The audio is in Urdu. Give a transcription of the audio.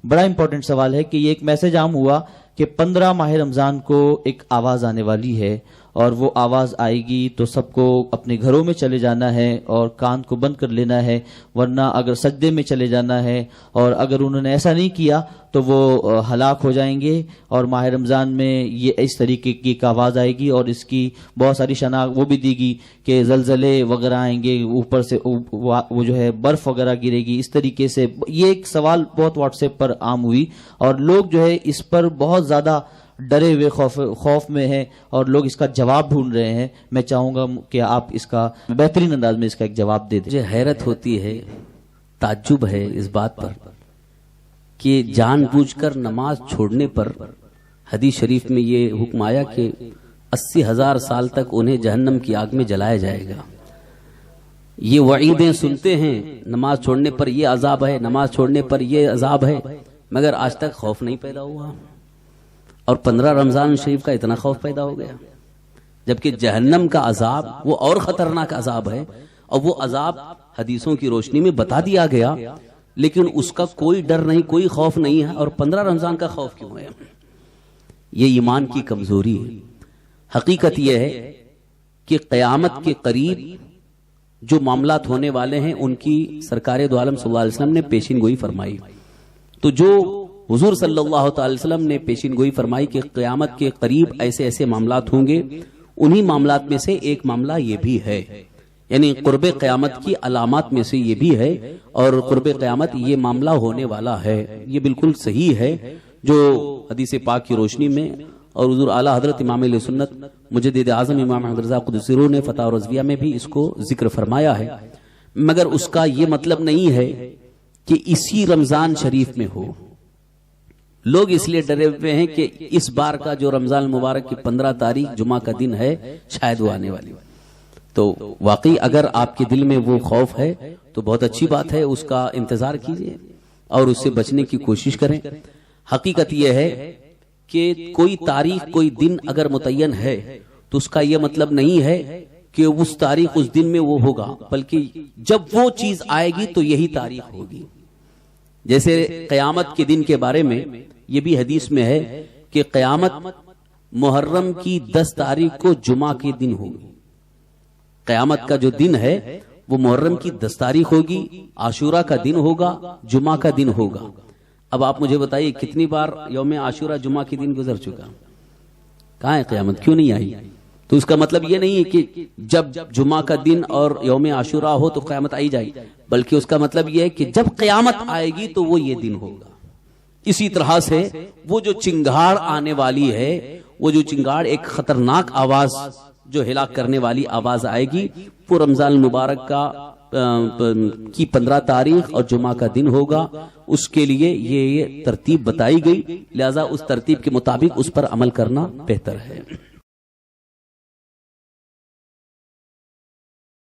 بڑا امپورٹنٹ سوال ہے کہ یہ ایک میسج عام ہوا کہ 15 ماہ رمضان کو ایک آواز آنے والی ہے، اور وہ آواز آئے گی تو سب کو اپنے گھروں میں چلے جانا ہے اور کان کو بند کر لینا ہے، ورنہ اگر سجدے میں چلے جانا ہے، اور اگر انہوں نے ایسا نہیں کیا تو وہ ہلاک ہو جائیں گے۔ اور ماہ رمضان میں یہ اس طریقے کی ایک آواز آئے گی، اور اس کی بہت ساری شناخت وہ بھی دی گی کہ زلزلے وغیرہ آئیں گے، اوپر سے وہ جو ہے برف وغیرہ گرے گی، اس طریقے سے۔ یہ ایک سوال بہت واٹس ایپ پر عام ہوئی، اور لوگ جو ہے اس پر بہت زیادہ ڈرے ہوئے خوف میں ہیں، اور لوگ اس کا جواب ڈھونڈ رہے ہیں۔ میں چاہوں گا کہ آپ اس کا بہترین انداز میں اس کا ایک جواب دے دیں۔ مجھے حیرت ہوتی ہے، تعجب ہے اس بات پر کہ جان بوجھ کر نماز چھوڑنے پر حدیث شریف میں یہ حکم آیا کہ 80,000 سال تک انہیں جہنم کی آگ میں جلایا جائے گا۔ یہ وعیدیں سنتے ہیں، نماز چھوڑنے پر یہ عذاب ہے، نماز چھوڑنے پر یہ عذاب ہے، مگر آج تک خوف نہیں پیدا ہوا۔ اور 15 رمضان شریف کا اتنا خوف پیدا ہو گیا، جبکہ جہنم کا عذاب وہ اور خطرناک عذاب ہے، اور وہ عذاب حدیثوں کی روشنی میں بتا دیا گیا، لیکن اس کا کوئی ڈر نہیں، کوئی خوف نہیں ہے۔ اور 15 رمضان کا خوف کیوں ہے؟ یہ ایمان کی کمزوری ہے۔ حقیقت یہ ہے کہ قیامت کے قریب جو معاملات ہونے والے ہیں ان کی سرکار دو عالم صلی اللہ علیہ وسلم نے پیشین گوئی فرمائی۔ تو جو حضور صلی اللہ تعالی وسلم نے پیشین گوئی فرمائی کہ قیامت کے قریب ایسے ایسے معاملات ہوں گے، انہی معاملات میں سے ایک معاملہ یہ بھی ہے، یعنی قرب قیامت کی علامات میں سے یہ بھی ہے، اور قرب قیامت یہ معاملہ ہونے والا ہے۔ یہ بالکل صحیح ہے جو حدیث پاک کی روشنی میں اور حضور اعلیٰ حضرت امام اہل سنت مجدد اعظم امام احمد رضا قدس سرہ نے فتح رضویہ میں بھی اس کو ذکر فرمایا ہے، مگر اس کا یہ مطلب نہیں ہے کہ اسی رمضان شریف میں ہو۔ لوگ اس لیے ڈرے ہوئے ہیں کہ اس بار کا جو رمضان المبارک کی 15 تاریخ جمعہ کا دن ہے شاید وہ آنے والی۔ تو واقعی اگر آپ کے دل میں وہ خوف ہے تو بہت اچھی بات ہے، اس کا انتظار کیجئے اور اس سے بچنے کی کوشش کریں۔ حقیقت یہ ہے کہ کوئی تاریخ کوئی دن اگر متعین ہے تو اس کا یہ مطلب نہیں ہے کہ اس تاریخ اس دن میں وہ ہوگا، بلکہ جب وہ چیز آئے گی تو یہی تاریخ ہوگی۔ جیسے قیامت کے دن کے بارے میں یہ بھی حدیث میں ہے کہ قیامت محرم کی 10 تاریخ کو جمعہ کے دن ہوگی۔ قیامت کا جو دن ہے وہ محرم کی 10 تاریخ ہوگی، عاشورہ کا دن ہوگا، جمعہ کا دن ہوگا۔ اب آپ مجھے بتائیے کتنی بار یوم عاشورہ جمعہ کے دن گزر چکا، کہاں ہے قیامت، کیوں نہیں آئی؟ تو اس کا مطلب یہ نہیں ہے کہ جب جمعہ کا دن اور یوم عاشورہ ہو تو قیامت آئی جائے، بلکہ اس کا مطلب یہ ہے کہ جب قیامت آئے گی تو وہ یہ دن ہوگا۔ اسی طرح سے وہ جو چنگاڑ آنے والی ہے، وہ جو چنگاڑ ایک خطرناک آواز جو ہلاک کرنے والی آواز آئے گی، وہ رمضان المبارک کی 15 تاریخ اور جمعہ کا دن ہوگا۔ اس کے لیے یہ ترتیب بتائی گئی، لہذا اس ترتیب کے مطابق اس پر عمل کرنا بہتر ہے۔